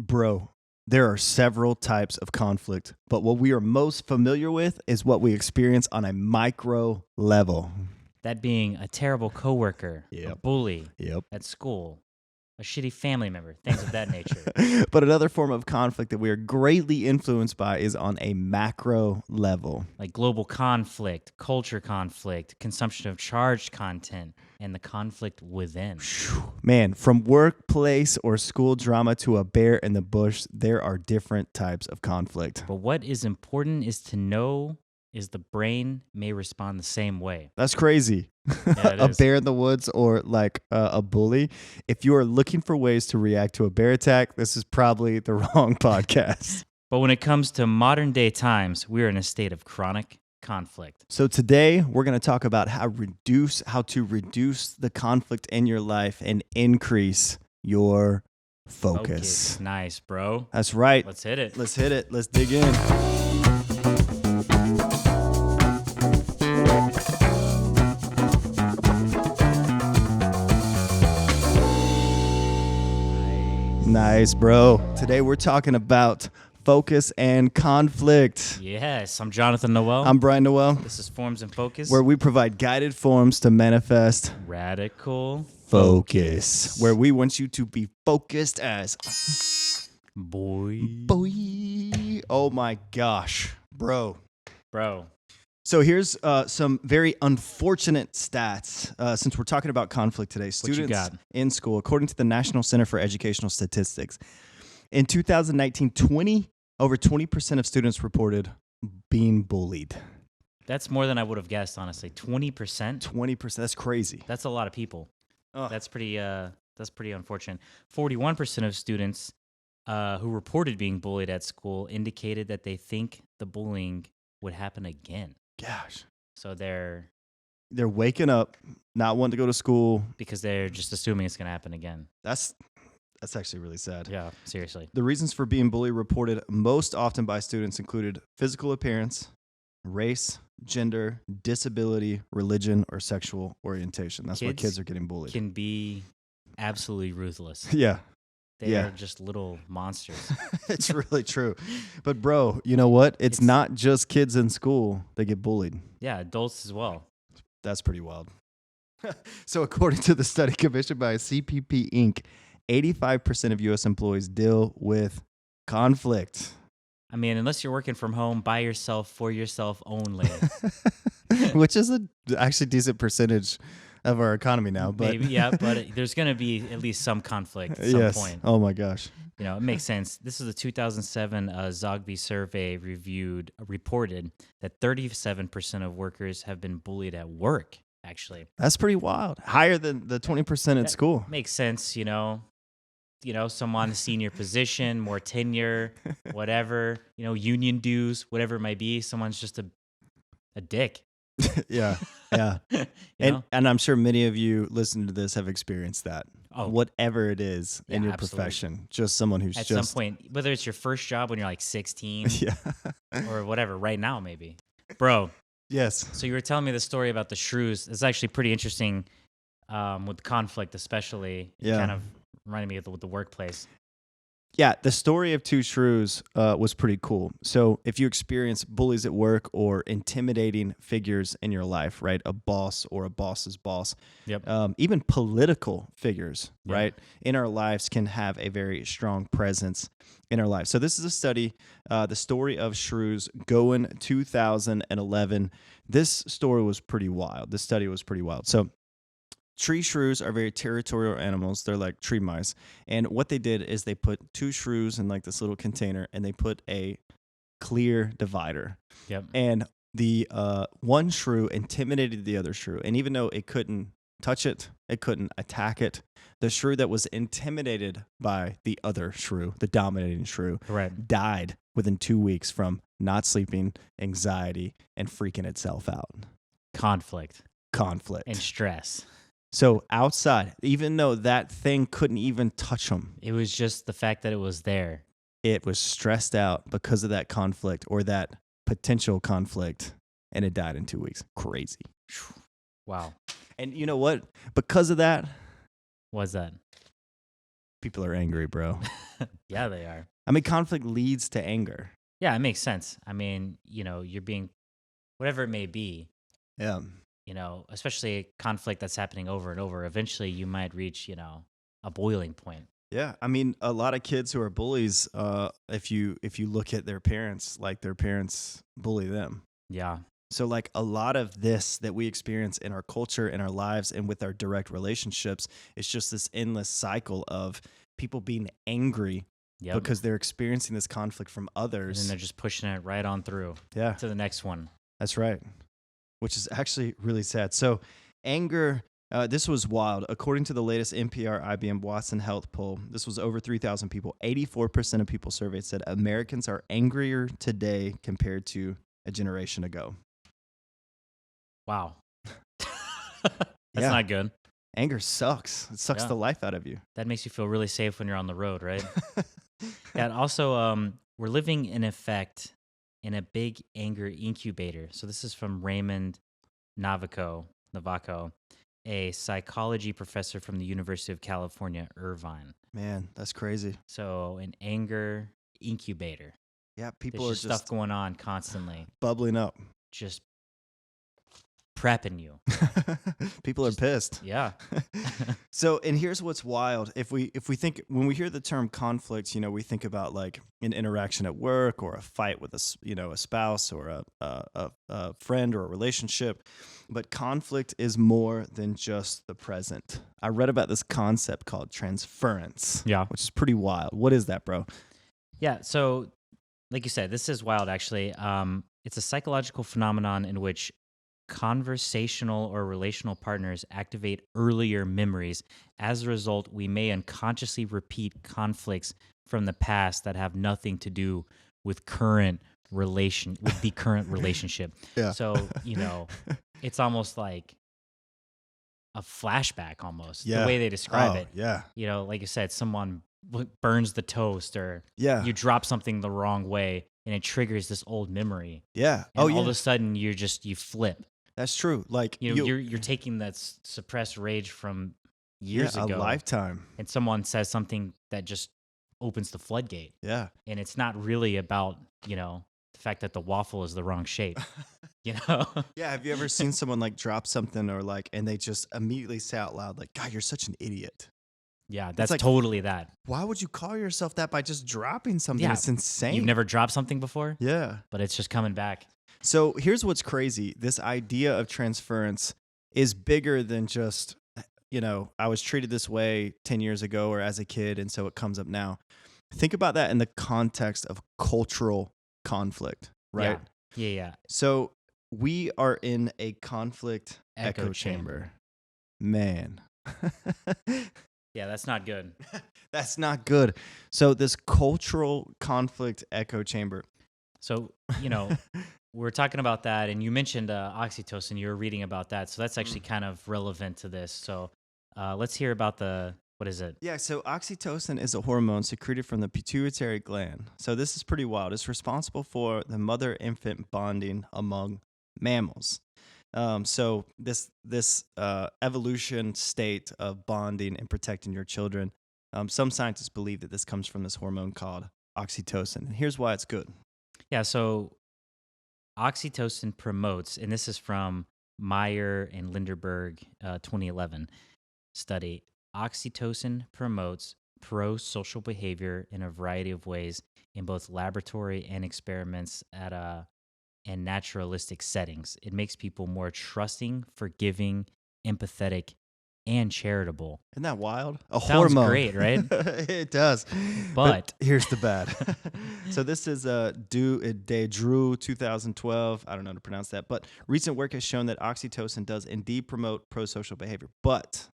Bro, there are several types of conflict, but what we are most familiar with is what we experience on a micro level. That being a terrible coworker, a Yep. bully Yep. at school, a shitty family member, things of that nature. But another form of conflict that we are greatly influenced by is on a macro level. Like global conflict, culture conflict, consumption of charged content, and the conflict within. Man, from workplace or school drama to a bear in the bush, there are different types of conflict. But what is important is to know is the brain may respond the same way. That's crazy. Yeah, it A is. bear in the woods or like a bully. If you are looking for ways to react to a bear attack, this is probably the wrong podcast. But when it comes to modern day times, we're in a state of chronic conflict. So today we're going to talk about how to reduce the conflict in your life and increase your focus. Nice, bro. That's right. Let's hit it. Let's hit it. Let's dig in. Nice, bro. Today we're talking about focus and conflict. Yes, I'm Jonathan Noel. I'm Brian Noel, This is Forms and Focus. where we provide guided forms to manifest Radical focus, where we want you to be focused as boy. Oh my gosh, bro. Bro. So here's some very unfortunate stats. Since we're talking about conflict today, you students got? in school, according to the National Center for Educational Statistics, in 2019, over 20% of students reported being bullied. That's more than I would have guessed, honestly. 20%. 20%. That's crazy. That's a lot of people. Ugh. That's pretty unfortunate. 41% of students who reported being bullied at school indicated that they think the bullying would happen again. Gosh. So they're waking up, not wanting to go to school. because they're just assuming it's going to happen again. That's actually really sad. Yeah, seriously. The reasons for being bullied reported most often by students included physical appearance, race, gender, disability, religion, or sexual orientation. That's why kids are getting bullied. Can be absolutely ruthless. Yeah, They Yeah. are just little monsters. it's really true. But bro, you know what? It's not just kids in school that get bullied. Yeah, adults as well. That's pretty wild. So according to the study commissioned by CPP Inc., 85% of U.S. employees deal with conflict. I mean, unless you're working from home by yourself, for yourself only. Which is actually decent percentage of our economy now. But Maybe, yeah, but there's going to be at least some conflict at some point. Oh my gosh. You know, it makes sense. This is a 2007 Zogby survey reported that 37% of workers have been bullied at work, actually. That's pretty wild. Higher than the 20% at school. Makes sense, you know, someone in a senior position, more tenure, whatever, union dues, whatever it might be. Someone's just a dick. Yeah. You And know? I'm sure many of you listening to this have experienced that. Oh. Whatever it is in Yeah, your absolutely. profession. Just someone who's At just some point, whether it's your first job when you're like 16 Yeah. or whatever, right now maybe. Bro, Yes. so you were telling me the story about the shrews. It's actually pretty interesting with conflict, especially. It Yeah. kind of reminded me of with the workplace. Yeah, the story of two shrews was pretty cool. So if you experience bullies at work or intimidating figures in your life, right? A boss or a boss's boss, Yep. even political figures, Yeah. right, in our lives can have a very strong presence in our lives. So this is a study, the story of shrews, going 2011. This story was pretty wild. This study was pretty wild. So tree shrews are very territorial animals. They're like tree mice. And what they did is they put two shrews in like this little container and they put a clear divider. Yep. And the one shrew intimidated the other shrew. And even though it couldn't touch it, it couldn't attack it, the shrew that was intimidated by the other shrew, the dominating shrew, Correct. died within 2 weeks from not sleeping, anxiety, and freaking itself out. Conflict Conflict. and stress. So outside, even though that thing couldn't even touch them, It was just the fact that it was there. it was stressed out because of that conflict or that potential conflict, and it died in 2 weeks. Crazy. Wow. And you know what? Because of that, What's that? People are angry, bro. Yeah, they are. I mean, conflict leads to anger. Yeah, it makes sense. I mean, you're being whatever it may be, Yeah. especially a conflict that's happening over and over. Eventually, you might reach, a boiling point. Yeah, I mean, a lot of kids who are bullies, if you look at their parents, like their parents bully them. Yeah. So, like a lot of this that we experience in our culture, in our lives, and with our direct relationships, it's just this endless cycle of people being angry Yep. because they're experiencing this conflict from And then others. they're just pushing it right on through Yeah, to the next one. that's right. Which is actually really sad. So, anger. This was wild. According to the latest NPR IBM Watson Health poll, this was over 3,000 people. 84% of people surveyed said Americans are angrier today compared to a generation ago. Wow. That's Yeah. not good. Anger sucks. It sucks Yeah. the life out of you. That makes you feel really safe when you're on the road, right? Yeah, and also, we're living in effect in a big anger incubator. So this is from Raymond Navaco, a psychology professor from the University of California, Irvine. Man, that's crazy. So an anger incubator. Yeah, There's people are just just stuff going on constantly, bubbling up. just prepping you. People are pissed. Yeah. So, and here's what's wild. If we think when we hear the term conflict, we think about like an interaction at work or a fight with a spouse or a friend or a relationship. But conflict is more than just the present. I read about this concept called transference. Yeah. Which is pretty wild. What is that, bro? Yeah. So, like you said, this is wild, actually. It's a psychological phenomenon in which conversational or relational partners activate earlier memories. As a result, we may unconsciously repeat conflicts from the past that have nothing to do with the current relationship. Yeah. So, it's almost like a flashback almost, Yeah. the way they describe Oh, it. yeah. Like you said, someone burns the toast or Yeah. you drop something the wrong way and it triggers this old memory. Yeah. And Oh, all of yeah. a sudden you flip. That's true. Like You're taking that suppressed rage from years a ago, lifetime. and someone says something that just opens the floodgate. Yeah. And it's not really about, the fact that the waffle is the wrong shape, you know? Yeah. Have you ever seen someone like drop something or like, and they just immediately say out loud, like, God, you're such an idiot. Yeah, that's like- totally that. Why would you call yourself that by just dropping something? Yeah. It's insane. You've never dropped something before, Yeah. but it's just coming back. So here's what's crazy. This idea of transference is bigger than just, I was treated this way 10 years ago or as a kid, and so it comes up now. Think about that in the context of cultural conflict, right? Yeah. So we are in a conflict echo chamber. Man. Yeah, that's not good. That's not good. So this cultural conflict echo chamber. So, we're talking about that, and you mentioned oxytocin. You were reading about that, so that's actually kind of relevant to this. So, let's hear about what is it? Yeah, so oxytocin is a hormone secreted from the pituitary gland. So this is pretty wild. It's responsible for the mother-infant bonding among mammals. So this evolution state of bonding and protecting your children, some scientists believe that this comes from this hormone called oxytocin. And here's why it's good. Yeah, so oxytocin promotes, and this is from Meyer and Linderberg 2011 study, oxytocin promotes pro-social behavior in a variety of ways in both laboratory and experiments and naturalistic settings. It makes people more trusting, forgiving, empathetic, and charitable. Isn't that wild? A Sounds hormone. great, right? It does. But here's the bad. So this is De Drew 2012. I don't know how to pronounce that. But recent work has shown that oxytocin does indeed promote pro-social behavior, but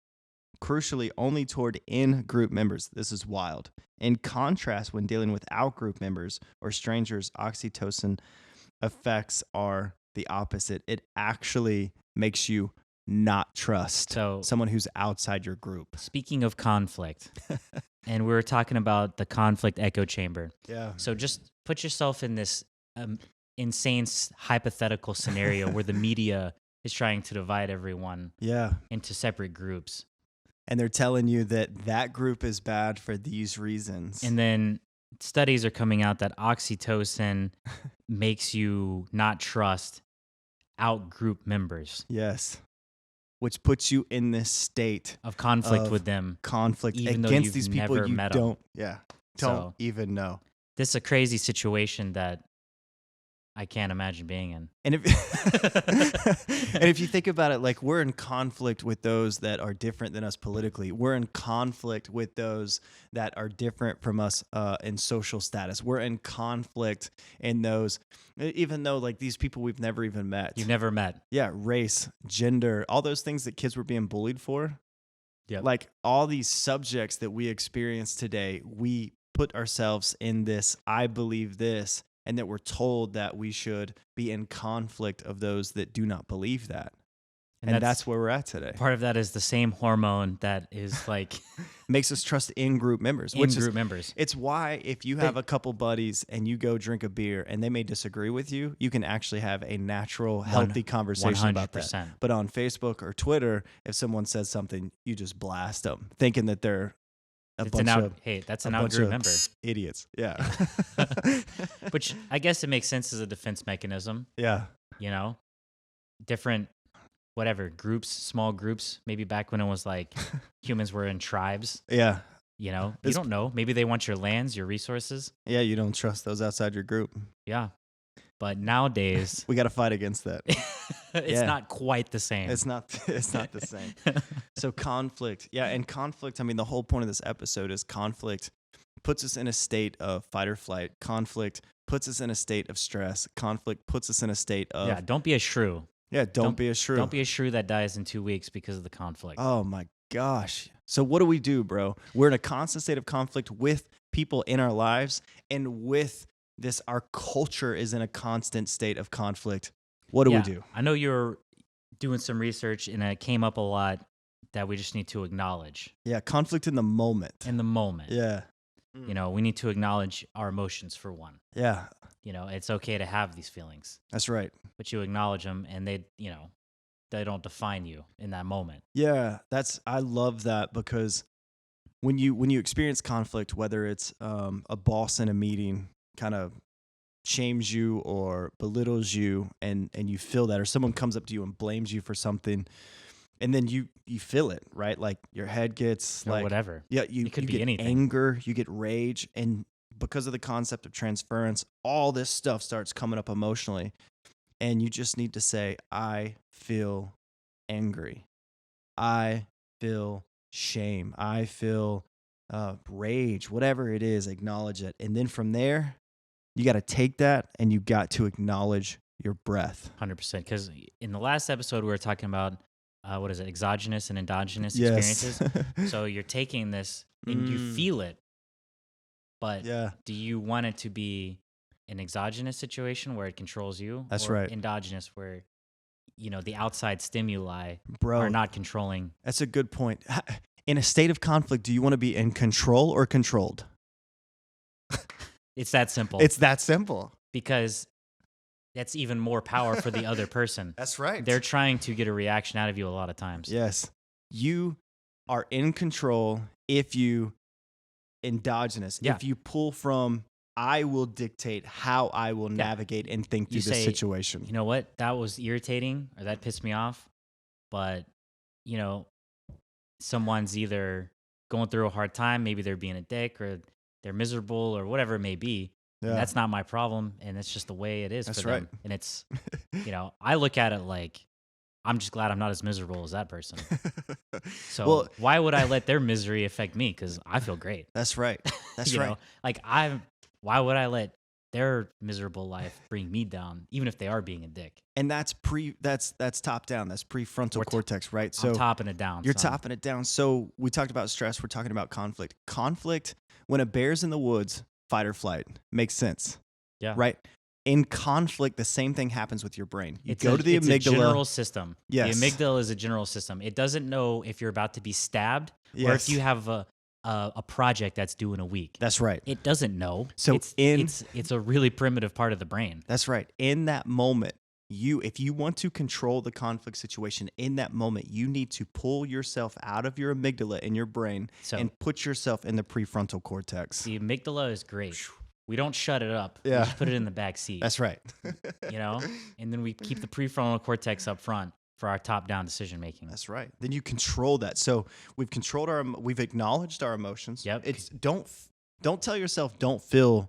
crucially only toward in-group members. This is wild. In contrast, when dealing with out-group members or strangers, oxytocin effects are the opposite. It actually makes you not trust someone who's outside your group. Speaking of conflict, and we were talking about the conflict echo chamber. Yeah. So just put yourself in this insane hypothetical scenario where the media is trying to divide everyone into separate groups. And they're telling you that that group is bad for these reasons. And then studies are coming out that oxytocin makes you not trust out group members Yes. Which puts you in this state of conflict of with them, conflict even though against you've these people never you met 'em. don't So even know. this is a crazy situation that I can't imagine being in. And if and if you think about it, like we're in conflict with those that are different than us politically. We're in conflict with those that are different from us in social status. We're in conflict in those, even though like these people we've never even met. You've never met. Yeah, race, gender, all those things that kids were being bullied for. Yep. Like all these subjects that we experience today, we put ourselves in this, I believe this, and that we're told that we should be in conflict of those that do not believe that. And that's where we're at today. Part of that is the same hormone that is like Makes us trust in-group members. members. It's why if you have a couple buddies and you go drink a beer and they may disagree with you, you can actually have a natural, healthy conversation about that. 100%. But on Facebook or Twitter, if someone says something, you just blast them, thinking that they're That's bunch an of out-group member. idiots. Yeah. Which I guess it makes sense as a defense mechanism, Yeah. you know? Different, whatever, groups, small groups. Maybe back when it was like humans were in tribes, Yeah. you know? You don't know. Maybe they want your lands, your resources. Yeah, you don't trust those outside your group. Yeah. But nowadays, We got to fight against that. it's not quite the same. It's not the same. So conflict. Yeah, and conflict, I mean, the whole point of this episode is conflict puts us in a state of fight or flight. Conflict puts us in a state of stress. Conflict puts us in a state of Yeah, don't be a shrew. Yeah, don't be a shrew. Don't be a shrew that dies in 2 weeks because of the conflict. Oh my gosh. So what do we do, bro? We're in a constant state of conflict with people in our lives, and with this, our culture is in a constant state of conflict. What do we do? I know you're doing some research, and it came up a lot that we just need to acknowledge Yeah, conflict in the moment. in the moment. Yeah. You know, we need to acknowledge our emotions for one. Yeah, You know, it's okay to have these feelings, that's right. but you acknowledge them, and they don't define you in that moment. Yeah, I love that, because when you experience conflict, whether it's a boss in a meeting kind of shames you or belittles you, and you feel that, or someone comes up to you and blames you for something, and then you feel it, right? Like your head gets Or like whatever. Yeah, It you could be get anything. anger, you get rage, and because of the concept of transference, all this stuff starts coming up emotionally, and you just need to say, I feel angry. I feel shame. I feel rage, whatever it is, acknowledge it. And then from there, you got to take that and you got to acknowledge your breath. 100%. Because in the last episode, we were talking about, what is it, exogenous and endogenous Yes. experiences. So you're taking this and you feel it, but Yeah. do you want it to be an exogenous situation where it controls you? That's or right. Endogenous, where, the outside stimuli Bro, are not controlling. that's a good point. In a state of conflict, do you want to be in control or controlled? It's that simple. It's that simple. because that's even more power for the other person. That's right. They're trying to get a reaction out of you a lot of times. Yes. You are in control if you endogenous. Yeah. If you pull from, I will dictate how I will navigate and think through You this say, situation. You know what? That was irritating, or that pissed me off. But, someone's either going through a hard time, maybe they're being a dick, or they're miserable, or whatever it may be. Yeah. And that's not my problem, and it's just the way it is That's for right. them. And it's, I look at it like, I'm just glad I'm not as miserable as that person. So Well, why would I let their misery affect me? Because I feel great. that's right. That's You right. know? Like why would I let their miserable life bring me down, even if they are being a dick? And that's top down. That's prefrontal cortex, right? I'm topping it down. You're son. topping it down. So we talked about stress. We're talking about conflict. Conflict, when a bear's in the woods, fight or flight, makes sense. Yeah. Right? In conflict, the same thing happens with your brain. You It's go to the it's amygdala. a general system. Yes. The amygdala is a general system. It doesn't know if you're about to be stabbed or Yes. if you have a project that's due in a week. That's right. It doesn't know. So it's a really primitive part of the brain. That's right. In that moment, if you want to control the conflict situation in that moment, you need to pull yourself out of your amygdala in your brain So and put yourself in the prefrontal cortex. the amygdala is great. We don't shut it up. We Yeah. just put it in the back seat. That's right. You know, and then we keep the prefrontal cortex up front for our top-down decision making. That's right. Then you control that. So we've acknowledged our emotions. Yep. It's don't tell yourself don't feel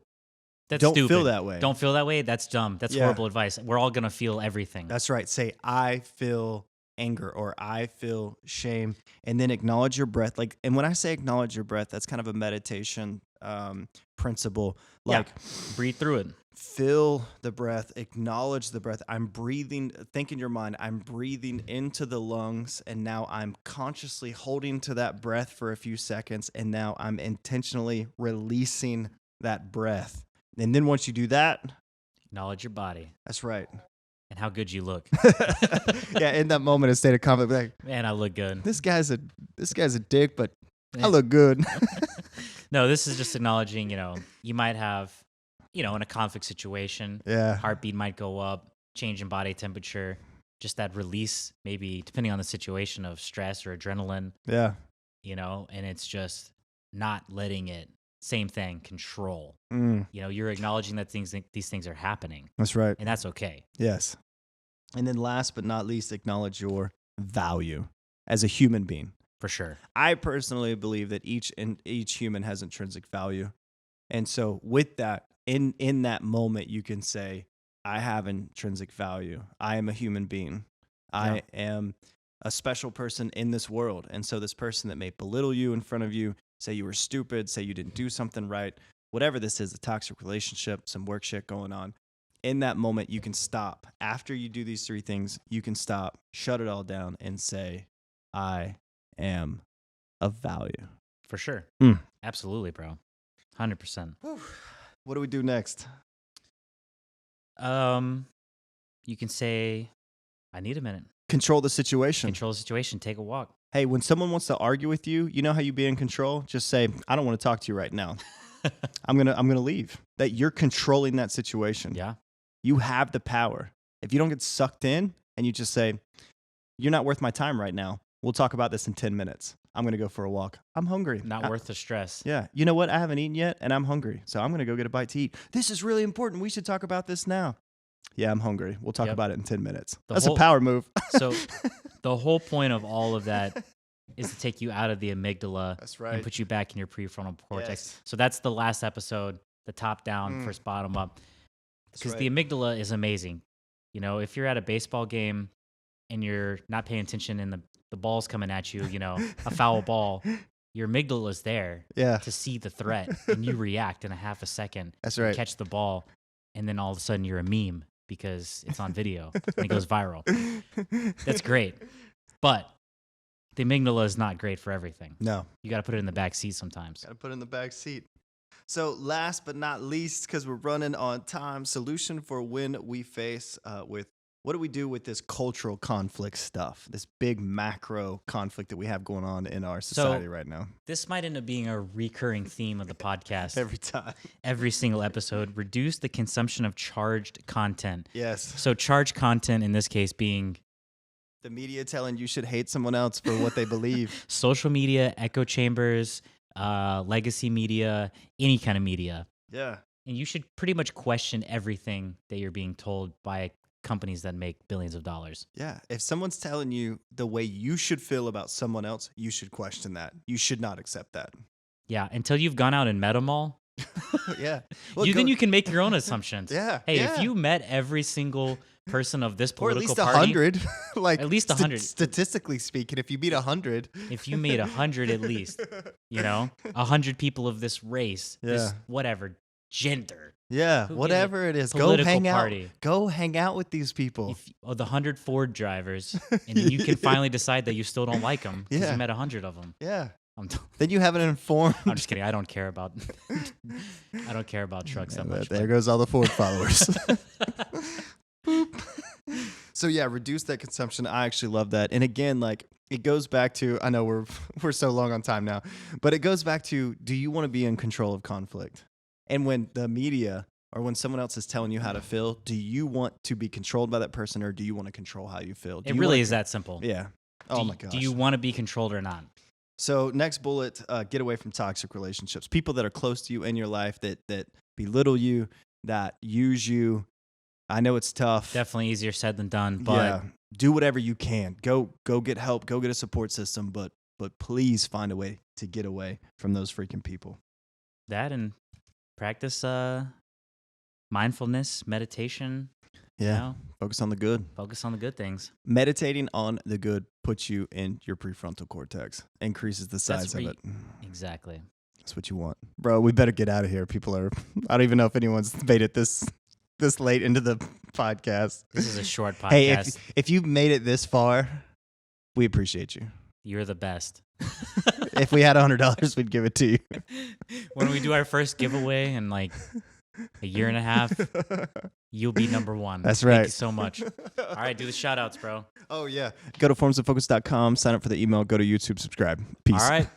That's don't stupid. feel that way. Don't feel that way. That's dumb. That's Yeah. horrible advice. We're all gonna feel everything. That's right. Say I feel anger or I feel shame, and then acknowledge your breath. Like, and when I say acknowledge your breath, that's kind of a meditation principle. Like, breathe through it. feel the breath, acknowledge the breath. I'm breathing, think in your mind, I'm breathing into the lungs, and now I'm consciously holding to that breath for a few seconds, and now I'm intentionally releasing that breath. And then once you do that, Acknowledge your body that's right. and how good you look. Yeah, in that moment of state of conflict, like, Man, I look good. this guy's a dick, but I Yeah. look good. No, this is just acknowledging, you might have, in a conflict situation, Yeah. heartbeat might go up, change in body temperature, just that release, maybe depending on the situation of stress or adrenaline, Yeah. and it's just not letting it, same thing, control. Mm, You're acknowledging that these things are happening, that's right. and that's okay. Yes. And then last but not least, acknowledge your value as a human being. For sure. I personally believe that each human has intrinsic value. And so with that, in that moment, you can say, I have intrinsic value. I am a human being. I am a special person in this world. And so this person that may belittle you in front of you, say you were stupid, say you didn't do something right, whatever this is, a toxic relationship, some work shit going on, in that moment, you can stop. After you do these three things, you can stop, shut it all down, and say, I am of value. For sure. Mm. Absolutely, bro. 100%. What do we do next? You can say, I need a minute. Control the situation. Control the situation. Take a walk. Hey, when someone wants to argue with you, you know how you be in control? Just say, I don't want to talk to you right now. I'm gonna leave. That you're controlling that situation. Yeah. You have the power. If you don't get sucked in and you just say, you're not worth my time right now. We'll talk about this in 10 minutes. I'm going to go for a walk. I'm hungry. Not worth the stress. Yeah. You know what? I haven't eaten yet and I'm hungry. So I'm going to go get a bite to eat. This is really important. We should talk about this now. Yeah, I'm hungry. We'll talk about it in 10 minutes. That's a power move. So the whole point of all of that is to take you out of the amygdala. That's right. And put you back in your prefrontal cortex. Yes. So that's the last episode, the top down, first bottom up. Because the amygdala is amazing. If you're at a baseball game and you're not paying attention and the ball's coming at you, a foul ball, your amygdala is there to see the threat and you react in a half a second. That's right. Catch the ball, and then all of a sudden you're a meme because it's on video and it goes viral. That's great. But the amygdala is not great for everything. No. You got to put it in the back seat sometimes. Got to put it in the back seat. So last but not least, because we're running on time, solution for when we face with what do we do with this cultural conflict stuff, this big macro conflict that we have going on in our society right now. This might end up being a recurring theme of the podcast. Every time. Every single episode. Reduce the consumption of charged content. Yes. So charged content in this case being the media telling you should hate someone else for what they believe. Social media, echo chambers, legacy media, any kind of media. Yeah. And you should pretty much question everything that you're being told by companies that make billions of dollars. Yeah. If someone's telling you the way you should feel about someone else, you should question that. You should not accept that. Yeah. Until you've gone out and met them all. Yeah. Well, then you can make your own assumptions. Yeah. Hey, if you met every single person of this or at political least party, 100, like at least 100. Statistically speaking, if you meet 100, if you made 100 at least, 100 people of this race, this whatever gender. Yeah, Who whatever it is, political go hang party. out. Go hang out with these people. The 100 Ford drivers, and then you can finally decide that you still don't like them because you met 100 of them. Yeah. Then you have an informed. I'm just kidding. I don't care about. I don't care about trucks that much. There goes all the Ford followers. So yeah, reduce that consumption. I actually love that. And again, like it goes back to, I know we're so long on time now, but it goes back to, do you want to be in control of conflict? And when the media or when someone else is telling you how to feel, do you want to be controlled by that person, or do you want to control how you feel? Do It you really wanna is that simple. Yeah. Oh my gosh. Do you want to be controlled or not? So next bullet, get away from toxic relationships. People that are close to you in your life that belittle you, that use you. I know it's tough. Definitely easier said than done, but Yeah. Do whatever you can. Go get help. Go get a support system. But please find a way to get away from those freaking people. that and practice mindfulness, meditation. Yeah. You know, Focus on the good. focus on the good things. Meditating on the good puts you in your prefrontal cortex, increases the size of where it. Exactly. That's what you want. Bro, we better get out of here. People are, I don't even know if anyone's made it this late into the podcast. This is a short podcast. Hey, if you've made it this far, we appreciate you. You're the best. If we had $100, we'd give it to you. When we do our first giveaway in like a year and a half, you'll be number one. That's Thank right. you so much. All right, do the shout outs, bro. Oh, yeah. Go to formsofocus.com, sign up for the email, go to YouTube, subscribe. Peace. All right.